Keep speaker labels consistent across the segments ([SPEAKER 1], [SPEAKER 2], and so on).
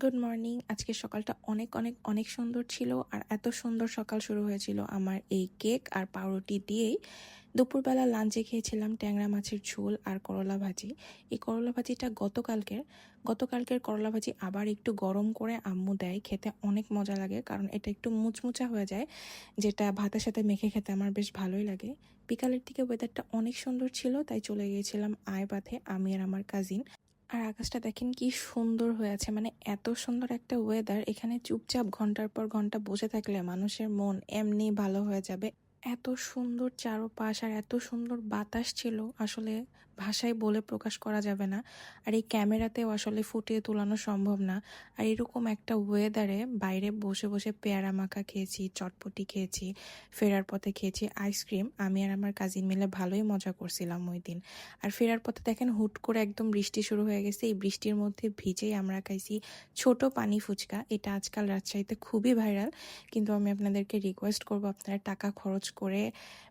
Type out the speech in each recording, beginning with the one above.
[SPEAKER 1] Good morning. আজকের সকালটা অনেক অনেক অনেক সুন্দর ছিল। আর এত সুন্দর সকাল শুরু হয়েছিল আমার এই কেক আর পাউরুটি দিয়েই। দুপুরবেলা লাঞ্চে খেয়েছিলাম ট্যাংরা মাছের ঝোল আর করলা ভাজি। এই করলা ভাজিটা গতকালকের করলা ভাজি আবার একটু গরম করে আম্মু দেয়, খেতে অনেক মজা লাগে, কারণ এটা একটু মুচমুচা হয়ে যায়, যেটা ভাতের সাথে মেখে খেতে আমার বেশ ভালোই লাগে। বিকালের দিকে ওয়েদারটা অনেক সুন্দর ছিল, তাই চলে গিয়েছিলাম আয়াবাঁধে আমি আর আমার কাজিন। আর আকাশটা দেখেন কি সুন্দর হয়ে আছে, মানে এত সুন্দর একটা ওয়েদার। এখানে চুপচাপ ঘন্টার পর ঘন্টা বসে থাকলে মানুষের মন এমনি ভালো হয়ে যাবে। এত সুন্দর চারপাশ আর এত সুন্দর বাতাস ছিল, আসলে ভাষায় বলে প্রকাশ করা যাবে না। আর এই ক্যামেরাতেও আসলে ফুটিয়ে তোলানো সম্ভব না। আর এরকম একটা ওয়েদারে বাইরে বসে বসে পেয়ারা মাখা খেয়েছি, চটপটি খেয়েছি, ফেরার পথে খেয়েছি আইসক্রিম। আমি আর আমার কাজিন মিলে ভালোই মজা করছিলাম ওই দিন। আর ফেরার পথে দেখেন হুট করে একদম বৃষ্টি শুরু হয়ে গেছে। এই বৃষ্টির মধ্যে ভিজেই আমরা খাইছি ছোট পানি ফুচকা। এটা আজকাল রাজশাহীতে খুবই ভাইরাল, কিন্তু আমি আপনাদেরকে রিকোয়েস্ট করব আপনারা টাকা খরচ করে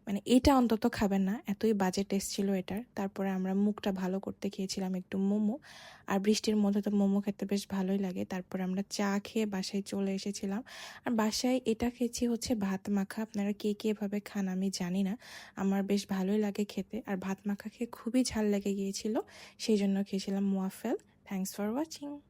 [SPEAKER 1] মানে এটা অন্তত খাবেন না, এতই বাজে টেস্ট ছিল এটার। তারপরে আমরা মুখটা ভালো করতে খেয়েছিলাম একটু মোমো। আর বৃষ্টির মধ্যে তো মোমো খেতে বেশ ভালোই লাগে। তারপরে আমরা চা খেয়ে বাসায় চলে এসেছিলাম। আর বাসায় এটা খেয়েছি হচ্ছে ভাত মাখা। আপনারা কে কে এভাবে খান আমি জানি না, আমার বেশ ভালোই লাগে খেতে। আর ভাত মাখা খেয়ে খুবই ঝাল লেগে গিয়েছিল, সেই জন্য খেয়েছিলাম মোয়াফেল। Thanks for watching.